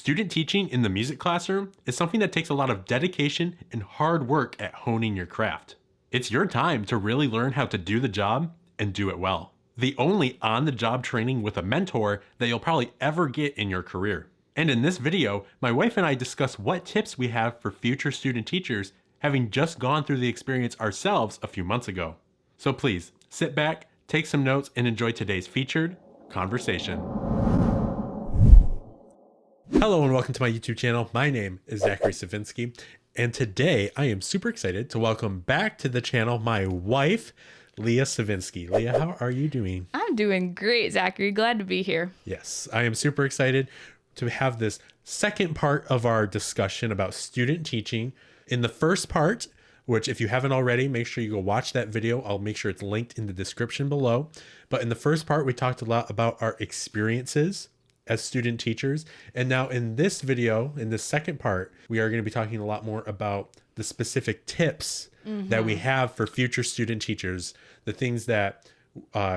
Student teaching in the music classroom is something that takes a lot of dedication and hard work at honing your craft. It's your time to really learn how to do the job and do it well. The only on-the-job training with a mentor that you'll probably ever get in your career. And in this video, my wife and I discuss what tips we have for future student teachers, having just gone through the experience ourselves a few months ago. So please, sit back, take some notes, and enjoy today's featured conversation. Hello and welcome to my YouTube channel. My name is Zachary Savinsky, and today I am super excited to welcome back to the channel my wife, Leah Savinsky. Leah, how are you doing? I'm doing great, Zachary. Glad to be here. Yes, I am super excited to have this second part of our discussion about student teaching. In the first part, which if you haven't already, make sure you go watch that video. I'll make sure it's linked in the description below. But in the first part, we talked a lot about our experiences as student teachers. And now in this video, in this second part, we are going to be talking a lot more about the specific tips that we have for future student teachers. The things that,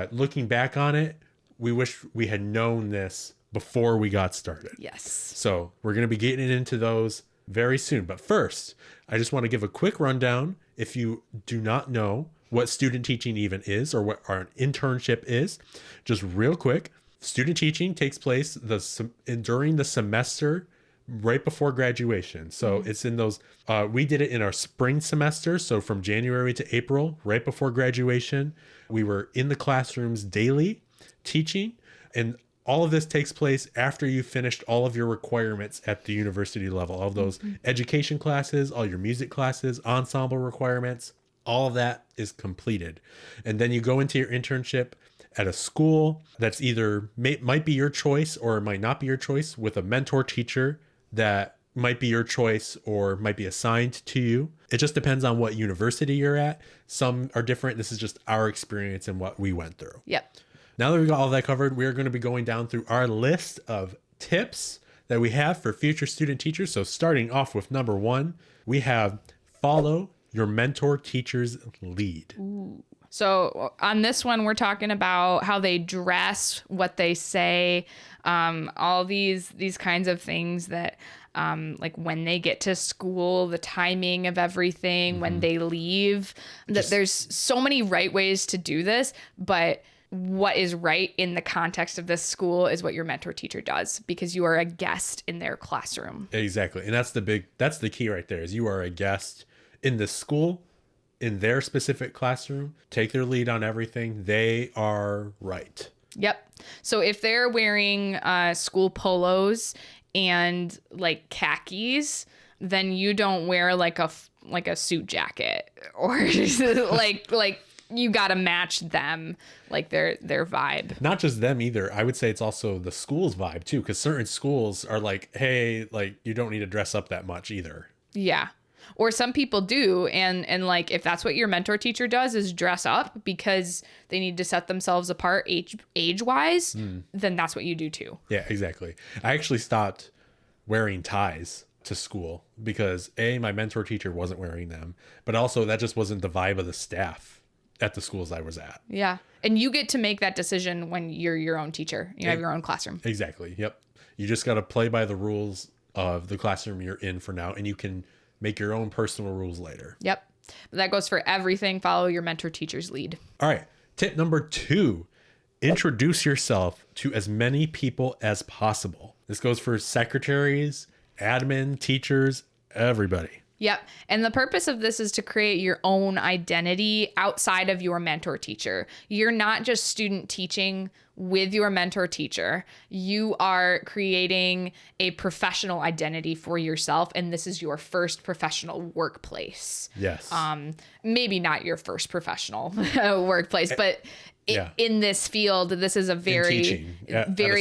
looking back on it, we wish we had known this before we got started. Yes. So we're going to be getting into those very soon. But first, I just want to give a quick rundown. If you do not know what student teaching even is or what our internship is, just real quick. Student teaching takes place during the semester right before graduation. So it's in those, we did it in our spring semester. So from January to April, right before graduation, we were in the classrooms daily teaching. And all of this takes place after you finished all of your requirements at the university level. All of those education classes, all your music classes, ensemble requirements, all of that is completed. And then you go into your internship at a school that's either might be your choice or it might not be your choice, with a mentor teacher that might be your choice or might be assigned to you. It just depends on what university you're at. Some are different. This is just our experience and what we went through. Yep. Now that we got all that covered, we're going to be going down through our list of tips that we have for future student teachers. So starting off with number 1, we have follow your mentor teacher's lead. Ooh. So on this one, we're talking about how they dress, what they say, all these kinds of things that like when they get to school, the timing of everything, when they leave, that there's so many right ways to do this, but what is right in the context of this school is what your mentor teacher does, because you are a guest in their classroom. Exactly. And that's the key right there, is you are a guest in the school, in their specific classroom. Take their lead on everything. They are right. Yep. So if they're wearing school polos and like khakis, then you don't wear like a suit jacket, or like you got to match them, like their vibe. Not just them either. I would say it's also the school's vibe too, because certain schools are like, hey, like you don't need to dress up that much either. Yeah. Or some people do. And like, if that's what your mentor teacher does, is dress up because they need to set themselves apart age wise, then that's what you do too. Yeah, exactly. I actually stopped wearing ties to school because my mentor teacher wasn't wearing them, but also that just wasn't the vibe of the staff at the schools I was at. Yeah. And you get to make that decision when you're your own teacher. You have your own classroom. Exactly. Yep. You just got to play by the rules of the classroom you're in for now, and you can make your own personal rules later. Yep. But that goes for everything. Follow your mentor teacher's lead. All right. Tip number 2, introduce yourself to as many people as possible. This goes for secretaries, admin, teachers, everybody. Yep. And the purpose of this is to create your own identity outside of your mentor teacher. You're not just student teaching with your mentor teacher. You are creating a professional identity for yourself, and this is your first professional workplace. Yes. Maybe not your first professional workplace, but in this field, this is a very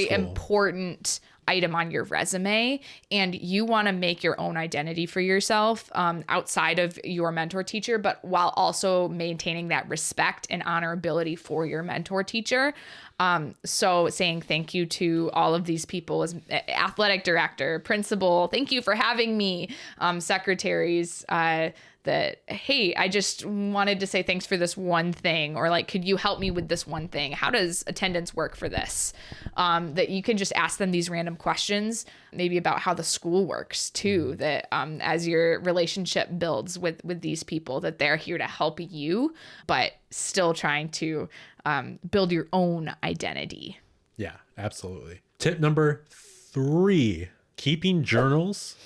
important item on your resume, and you want to make your own identity for yourself outside of your mentor teacher, but while also maintaining that respect and honorability for your mentor teacher. So saying thank you to all of these people as athletic director, principal, thank you for having me, secretaries, that, hey, I just wanted to say thanks for this one thing, or like, could you help me with this one thing? How does attendance work for this? That you can just ask them these random questions, maybe about how the school works too, that as your relationship builds with these people, that they're here to help you, but still trying to build your own identity. Yeah, absolutely. Tip number 3, keeping journals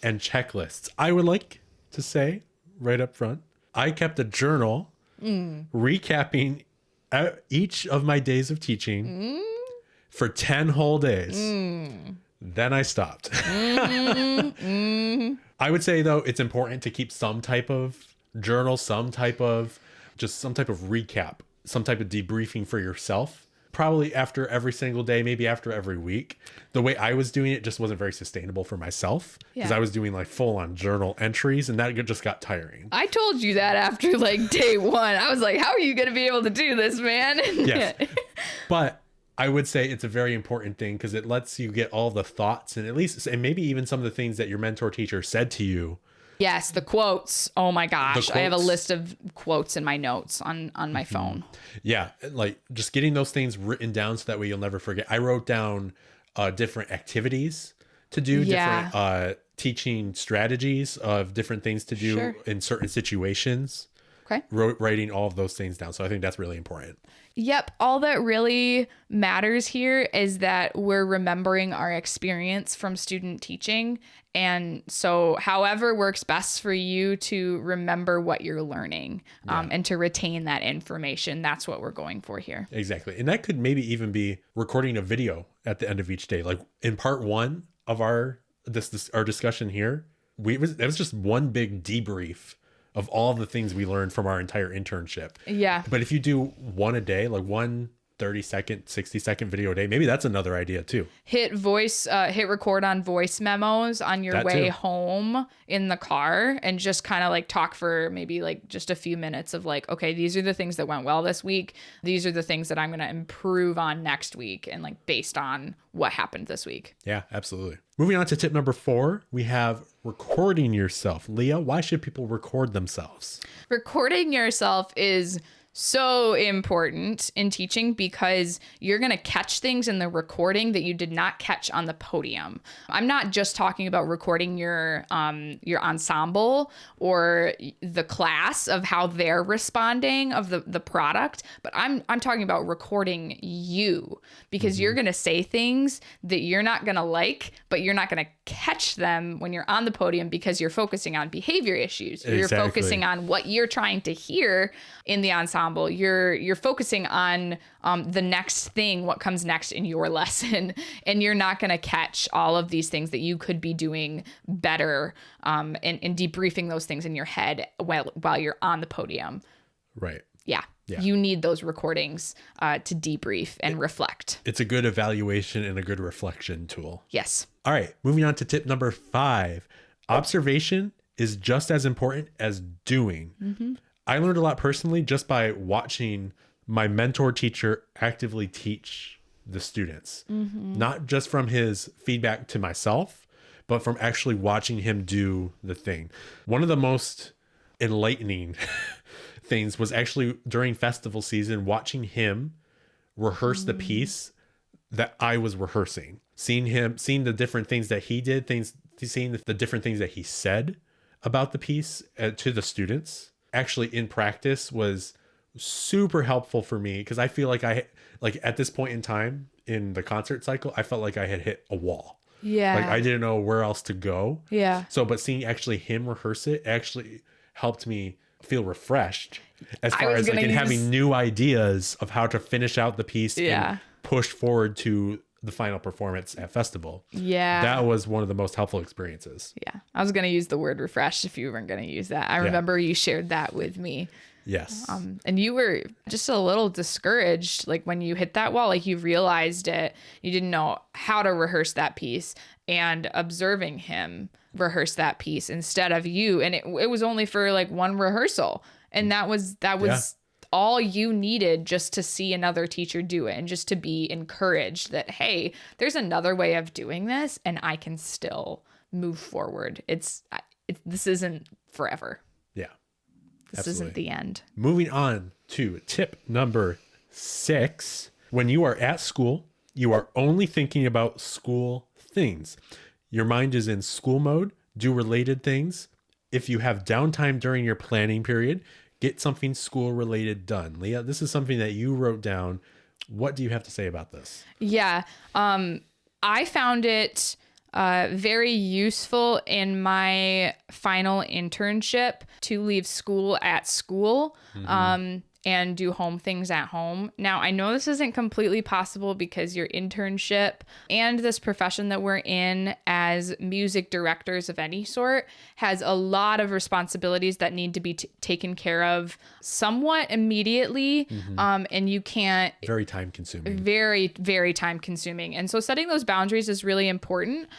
and checklists. I would like to say right up front, I kept a journal recapping each of my days of teaching for 10 whole days. Then I stopped. I would say, though, it's important to keep some type of journal, some type of recap, some type of debriefing for yourself. Probably after every single day, maybe after every week. The way I was doing it just wasn't very sustainable for myself, because I was doing like full on journal entries, and that just got tiring. I told you that after like day 1. I was like, how are you going to be able to do this, man? Yes. But I would say it's a very important thing, because it lets you get all the thoughts and maybe even some of the things that your mentor teacher said to you. Yes, the quotes. Oh my gosh. I have a list of quotes in my notes on my phone. Yeah, like just getting those things written down so that way you'll never forget. I wrote down different activities to do, different teaching strategies of different things to do in certain situations. Okay. Writing all of those things down. So I think that's really important. Yep. All that really matters here is that we're remembering our experience from student teaching. And so however works best for you to remember what you're learning and to retain that information, that's what we're going for here. Exactly. And that could maybe even be recording a video at the end of each day. Like in part 1 of our discussion here, it was just one big debrief of all the things we learned from our entire internship. Yeah. But if you do one a day, like one 30-second, 60-second video a day, maybe that's another idea too. Hit record on voice memos on your way home in the car, and just kind of like talk for maybe like just a few minutes of like, okay, these are the things that went well this week. These are the things that I'm going to improve on next week, and like based on what happened this week. Yeah, absolutely. Moving on to tip number 4, we have recording yourself. Leah, why should people record themselves? Recording yourself is so important in teaching, because you're going to catch things in the recording that you did not catch on the podium. I'm not just talking about recording your ensemble or the class of how they're responding of the product, but I'm talking about recording you, because you're going to say things that you're not going to like, but you're not going to catch them when you're on the podium, because you're focusing on behavior issues. You're focusing on what you're trying to hear in the ensemble. You're focusing on the next thing, what comes next in your lesson, and you're not going to catch all of these things that you could be doing better, and debriefing those things in your head while you're on the podium. Right. Yeah. You need those recordings to debrief and reflect. It's a good evaluation and a good reflection tool. Yes. All right, moving on to tip number 5. Observation is just as important as doing. I learned a lot personally just by watching my mentor teacher actively teach the students, not just from his feedback to myself, but from actually watching him do the thing. One of the most enlightening things was actually during festival season, watching him rehearse the piece that I was rehearsing, seeing the different things that he did, seeing the different things that he said about the piece to the students. Actually in practice was super helpful for me, because I feel like at this point in time in the concert cycle, I felt like I had hit a wall. Yeah. Like I didn't know where else to go. Yeah. So, but seeing actually him rehearse it actually helped me feel refreshed as far as like in having new ideas of how to finish out the piece and push forward to the final performance at festival. Yeah. That was one of the most helpful experiences. Yeah. I was going to use the word refreshed if you weren't going to use that. I remember you shared that with me. Yes. And you were just a little discouraged, like when you hit that wall, like you realized it, you didn't know how to rehearse that piece, and observing him rehearse that piece instead of you. And it was only for like one rehearsal. And that was all you needed, just to see another teacher do it, and just to be encouraged that, hey, there's another way of doing this and I can still move forward. This isn't forever. Yeah. This isn't the end. Moving on to tip number 6. When you are at school, you are only thinking about school things. Your mind is in school mode. Do related things. If you have downtime during your planning period, get something school related done. Leah, this is something that you wrote down. What do you have to say about this? Yeah. I found it very useful in my final internship to leave school at school. And do home things at home. Now, I know this isn't completely possible because your internship and this profession that we're in as music directors of any sort has a lot of responsibilities that need to be taken care of somewhat immediately. And you can't... Very time consuming. Very, very time consuming. And so setting those boundaries is really important.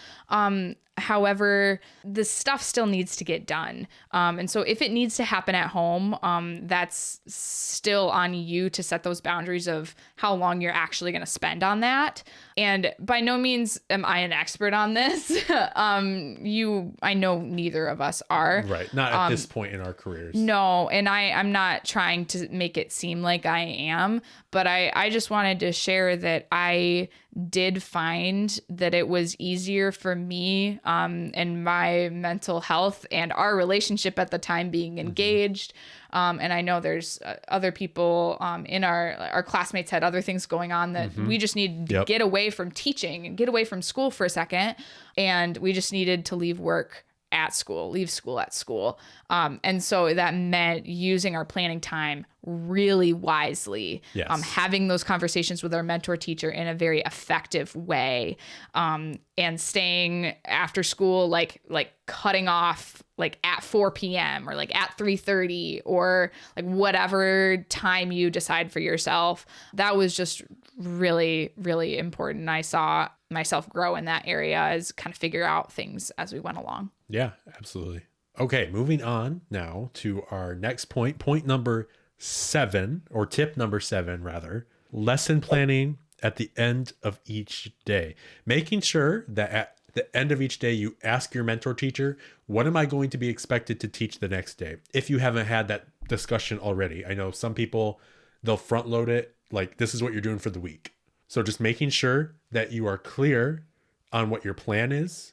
However, the stuff still needs to get done. And so if it needs to happen at home, that's still on you to set those boundaries of how long you're actually going to spend on that. And by no means am I an expert on this. I know neither of us are. Right. Not at this point in our careers. No. And I'm not trying to make it seem like I am, but I just wanted to share that I did find that it was easier for me and my mental health and our relationship at the time being engaged. And I know there's other people in our classmates had other things going on that we just needed to get away from teaching and get away from school for a second. And we just needed to leave work at school, leave school at school. And so that meant using our planning time really wisely, having those conversations with our mentor teacher in a very effective way, and staying after school, like cutting off like at 4 p.m. or like at 3:30 or like whatever time you decide for yourself. That was just really, really important. I saw myself grow in that area as kind of figure out things as we went along. Yeah, absolutely. Okay, moving on now to our next point number 7, or tip number 7 rather, lesson planning at the end of each day. Making sure that at the end of each day, you ask your mentor teacher, what am I going to be expected to teach the next day? If you haven't had that discussion already. I know some people, they'll front load it, like this is what you're doing for the week. So just making sure that you are clear on what your plan is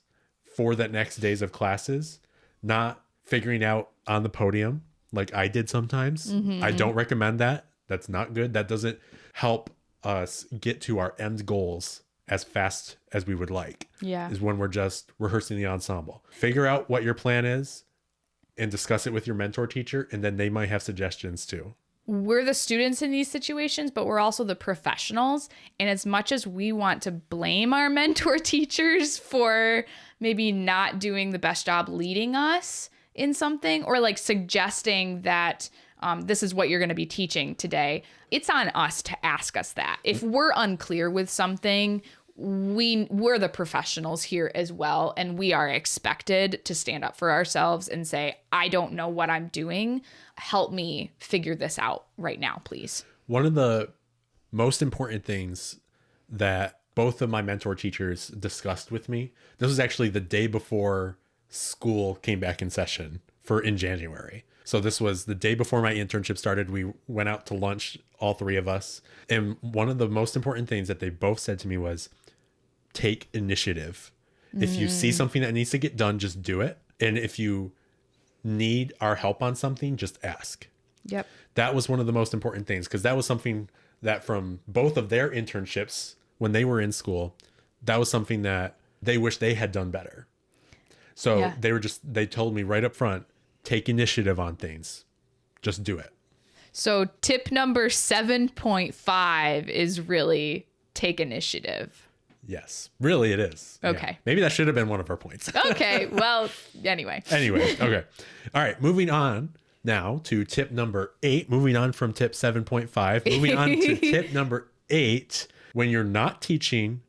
for that next days of classes, not figuring out on the podium like I did sometimes. I don't recommend that. That's not good. That doesn't help us get to our end goals as fast as we would like. Yeah. Is when we're just rehearsing the ensemble. Figure out what your plan is and discuss it with your mentor teacher, and then they might have suggestions too. We're the students in these situations, but we're also the professionals. And as much as we want to blame our mentor teachers for maybe not doing the best job leading us in something, or like suggesting that this is what you're going to be teaching today, it's on us to ask us that. If we're unclear with something, we're the professionals here as well, and we are expected to stand up for ourselves and say, I don't know what I'm doing. Help me figure this out right now, please. One of the most important things that both of my mentor teachers discussed with me, this was actually the day before school came back in session in January. So this was the day before my internship started. We went out to lunch, all three of us. And one of the most important things that they both said to me was, take initiative. If you see something that needs to get done, just do it. And if you need our help on something, just ask. Yep. That was one of the most important things, because that was something that from both of their internships when they were in school, that was something that they wish they had done better. So they told me right up front, take initiative on things. Just do it. So tip number 7.5 is really take initiative. Yes, really it is. Okay. Yeah. Maybe that should have been one of our points. Okay. Well, anyway. Okay. All right. Moving on now to tip number 8. Moving on from tip 7.5. Moving on to tip number 8. When you're not teaching,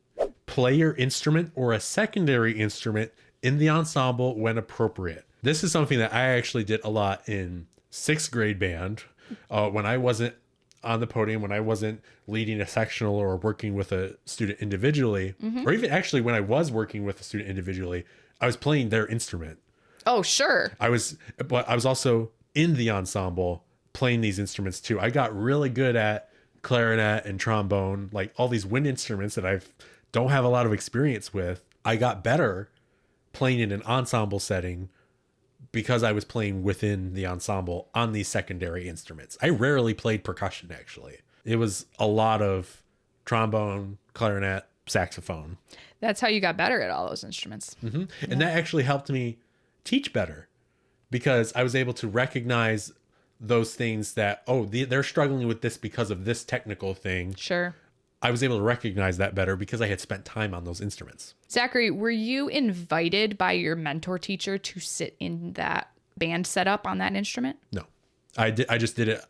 play your instrument or a secondary instrument in the ensemble when appropriate. This is something that I actually did a lot in 6th grade band when I wasn't on the podium, when I wasn't leading a sectional or working with a student individually, or even actually when I was working with a student individually, I was playing their instrument. Oh, sure. But I was also in the ensemble playing these instruments too. I got really good at clarinet and trombone, like all these wind instruments that I don't have a lot of experience with. I got better playing in an ensemble setting because I was playing within the ensemble on these secondary instruments. I rarely played percussion, actually. It was a lot of trombone, clarinet, saxophone. That's how you got better at all those instruments. And that actually helped me teach better because I was able to recognize those things that, they're struggling with this because of this technical thing. Sure. I was able to recognize that better because I had spent time on those instruments. Zachary, were you invited by your mentor teacher to sit in that band setup on that instrument? No, I just did it.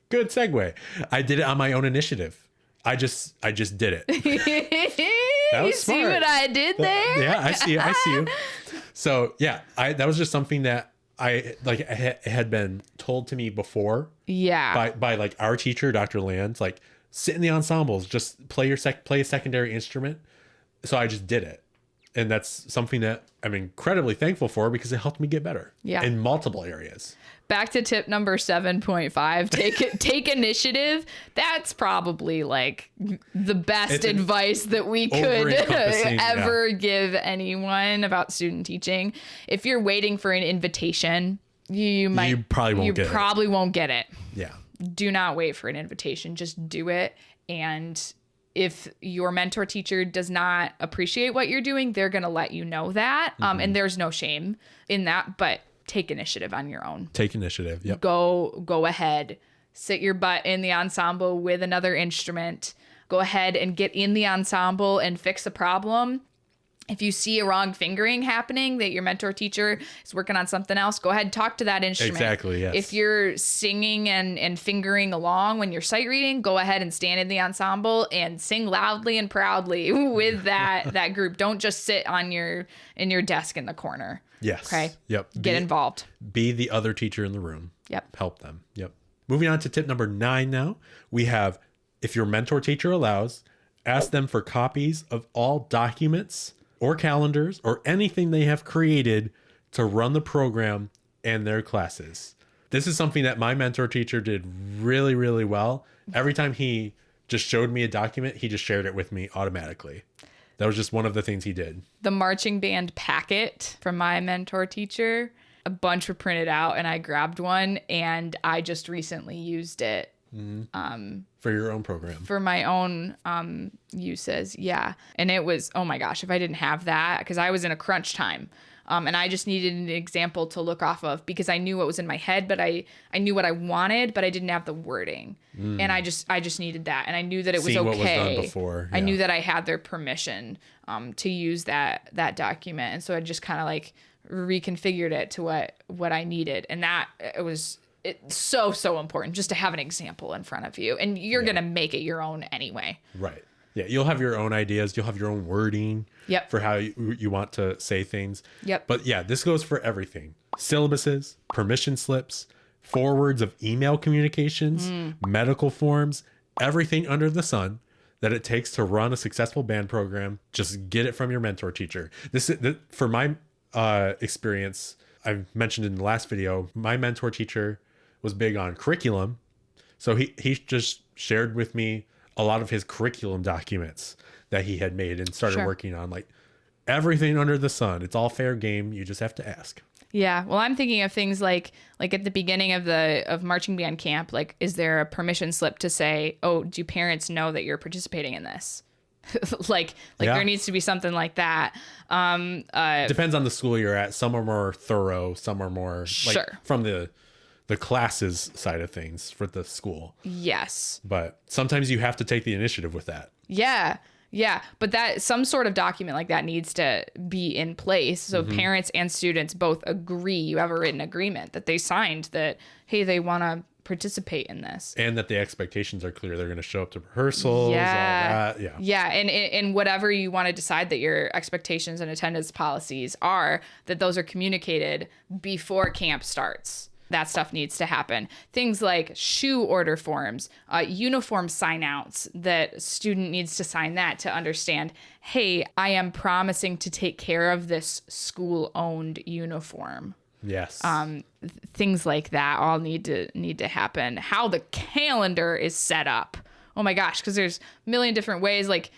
Good segue. I did it on my own initiative. I just did it. That was smart. See what I did there? Yeah, I see you. So yeah, that was just something that I had been told to me before. Yeah. By like our teacher, Dr. Land, like sit in the ensembles, just play a secondary instrument. So I just did it. And that's something that I'm incredibly thankful for because it helped me get better in multiple areas. Back to tip number 7.5, take initiative. That's probably like the best advice that we could ever give anyone about student teaching. If you're waiting for an invitation, you probably won't get it. Yeah. Do not wait for an invitation. Just do it. And if your mentor teacher does not appreciate what you're doing, they're going to let you know that. And there's no shame in that, but take initiative on your own. Take initiative. Yep. Go ahead. Sit your butt in the ensemble with another instrument. Go ahead and get in the ensemble and fix a problem. If you see a wrong fingering happening, that your mentor teacher is working on something else, go ahead and talk to that instrument. Exactly, yes. If you're singing and fingering along when you're sight reading, go ahead and stand in the ensemble and sing loudly and proudly with that group. Don't just sit in your desk in the corner. Yes. Okay. Yep. Get involved. Be the other teacher in the room. Yep. Help them. Yep. Moving on to tip number 9 now. We have, if your mentor teacher allows, ask them for copies of all documents or calendars or anything they have created to run the program and their classes. This is something that my mentor teacher did really, really well. Every time he just showed me a document, he just shared it with me automatically. That was just one of the things he did. The marching band packet from my mentor teacher, a bunch were printed out and I grabbed one and I just recently used it. For your own program. For my own uses, yeah. And it was, oh my gosh, if I didn't have that, because I was in a crunch time. And I just needed an example to look off of because I knew what was in my head, but I knew what I wanted, but I didn't have the wording. And I just needed that. And I knew that it was okay. What was done before. Yeah. I knew that I had their permission to use that document. And so I just kind of like reconfigured it to what I needed. And it's so important just to have an example in front of you. And you're going to make it your own anyway. Right. Yeah, you'll have your own ideas. You'll have your own wording for how you want to say things. Yep. But yeah, this goes for everything. Syllabuses, permission slips, forwards of email communications, medical forms, everything under the sun that it takes to run a successful band program. Just get it from your mentor teacher. For my experience, I've mentioned in the last video, my mentor teacher was big on curriculum. So he just shared with me a lot of his curriculum documents that he had made and started working on, like everything under the sun. It's all fair game. You just have to ask. Yeah. Well, I'm thinking of things like at the beginning of marching band camp, like, is there a permission slip to say, oh, do parents know that you're participating in this? There needs to be something like that. Depends on the school you're at. Some are more thorough. Some are more from the classes side of things for the school. Yes. But sometimes you have to take the initiative with that. Yeah. Yeah. But that some sort of document like that needs to be in place. So parents and students both agree. You have a written agreement that they signed that, hey, they want to participate in this. And that the expectations are clear. They're going to show up to rehearsals, all that. Yeah. Yeah. And whatever you want to decide that your expectations and attendance policies are, that those are communicated before camp starts. That stuff needs to happen. Things like shoe order forms, uniform sign-outs that student needs to sign that to understand, hey, I am promising to take care of this school-owned uniform. Yes. Things like that all need to happen. How the calendar is set up. Oh my gosh, because there's a million different ways. Like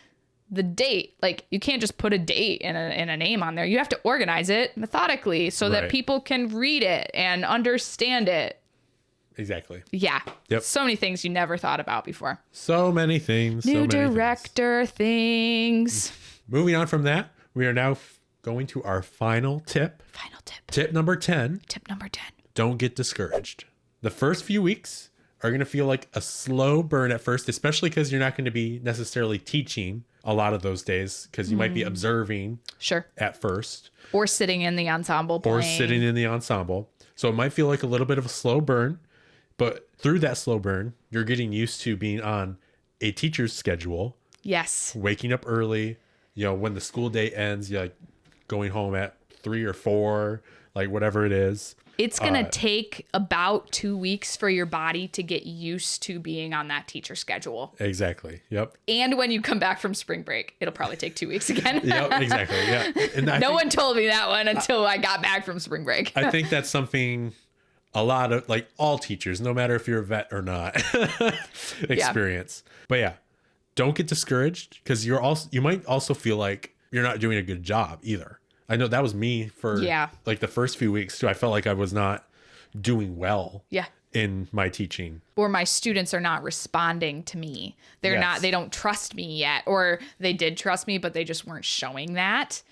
the date, like you can't just put a date and a name on there. You have to organize it methodically so that people can read it and understand it. Exactly. Yeah. Yep. So many things you never thought about before. So many things. New director things. Moving on from that, we are now going to our final tip. Final tip. Tip number 10. Tip number 10. Don't get discouraged. The first few weeks are going to feel like a slow burn at first, especially because you're not going to be necessarily teaching a lot of those days because you might be observing at first. Or sitting in the ensemble playing. So it might feel like a little bit of a slow burn, but through that slow burn, you're getting used to being on a teacher's schedule. Yes. Waking up early, when the school day ends, you're like going home at 3 or 4, like whatever it is. It's going to take about 2 weeks for your body to get used to being on that teacher schedule. Exactly. Yep. And when you come back from spring break, it'll probably take 2 weeks again. Yep, exactly. Yeah. And no one told me that one until I got back from spring break. I think that's something a lot of, like, all teachers, no matter if you're a vet or not, experience. But yeah, don't get discouraged because you might also feel like you're not doing a good job either. I know that was me for like the first few weeks too. I felt like I was not doing well in my teaching. Or my students are not responding to me. They don't trust me yet. Or they did trust me, but they just weren't showing that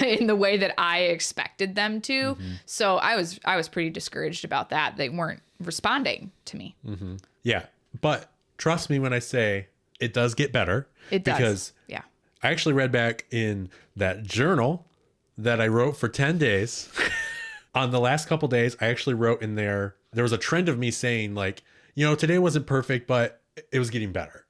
in the way that I expected them to. Mm-hmm. So I was pretty discouraged about that. They weren't responding to me. Mm-hmm. Yeah. But trust me when I say it does get better. It does. Because I actually read back in that journal that I wrote for 10 days. On the last couple days, I actually wrote in there was a trend of me saying like, today wasn't perfect, but it was getting better.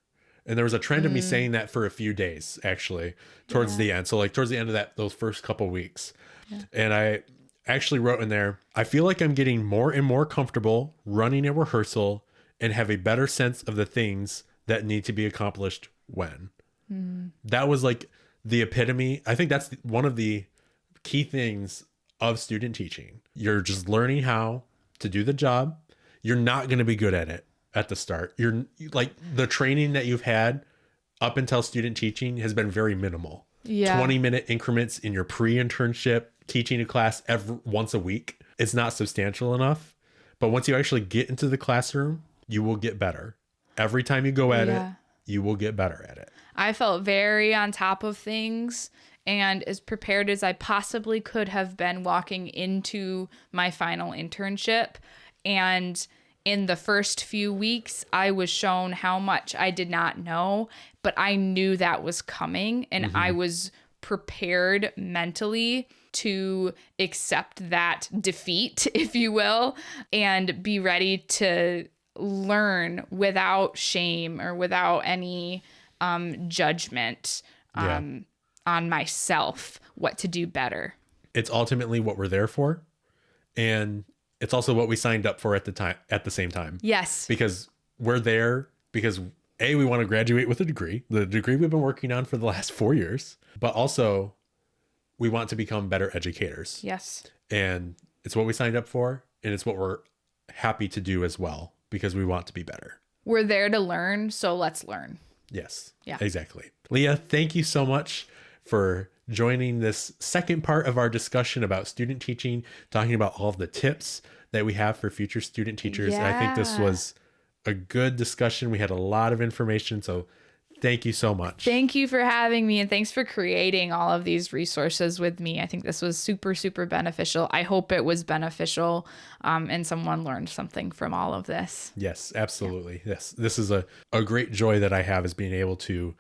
And there was a trend of me saying that for a few days, actually, towards the end. So like towards the end of those first couple weeks. Yeah. And I actually wrote in there, I feel like I'm getting more and more comfortable running a rehearsal and have a better sense of the things that need to be accomplished when. That was like the epitome. I think that's one of the key things of student teaching. You're just learning how to do the job. You're not going to be good at it at the start. You're like the training that you've had up until student teaching has been very minimal. 20-minute increments in your pre-internship, teaching a class once a week. It's not substantial enough. But once you actually get into the classroom, you will get better. Every time you go at it, you will get better at it. I felt very on top of things and as prepared as I possibly could have been walking into my final internship. And in the first few weeks, I was shown how much I did not know, but I knew that was coming, and I was prepared mentally to accept that defeat, if you will, and be ready to learn without shame or without any judgment on myself what to do better. It's ultimately what we're there for, and it's also what we signed up for at the same time. Yes. Because we're there because we want to graduate with a degree, the degree we've been working on for the last 4 years, but also we want to become better educators. Yes. And it's what we signed up for, and it's what we're happy to do as well because we want to be better. We're there to learn, so let's learn. Yes. Yeah. Exactly. Leah, thank you so much for joining this second part of our discussion about student teaching, talking about all of the tips that we have for future student teachers. Yeah. I think this was a good discussion. We had a lot of information, so thank you so much. Thank you for having me, and thanks for creating all of these resources with me. I think this was super, super beneficial. I hope it was beneficial and someone learned something from all of this. Yes, absolutely. Yeah. Yes, this is a great joy that I have, is being able to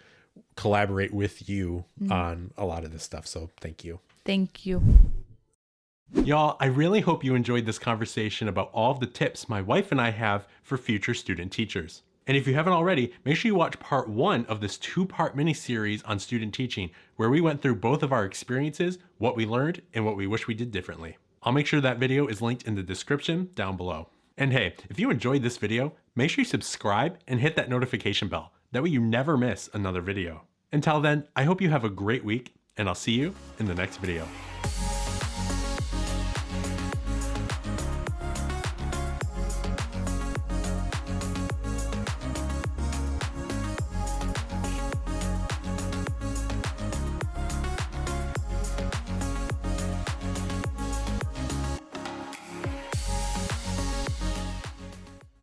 collaborate with you on a lot of this stuff. So thank you. Thank you. Y'all, I really hope you enjoyed this conversation about all of the tips my wife and I have for future student teachers. And if you haven't already, make sure you watch part 1 of this 2-part mini-series on student teaching, where we went through both of our experiences, what we learned, and what we wish we did differently. I'll make sure that video is linked in the description down below. And hey, if you enjoyed this video, make sure you subscribe and hit that notification bell. That way you never miss another video. Until then, I hope you have a great week, and I'll see you in the next video.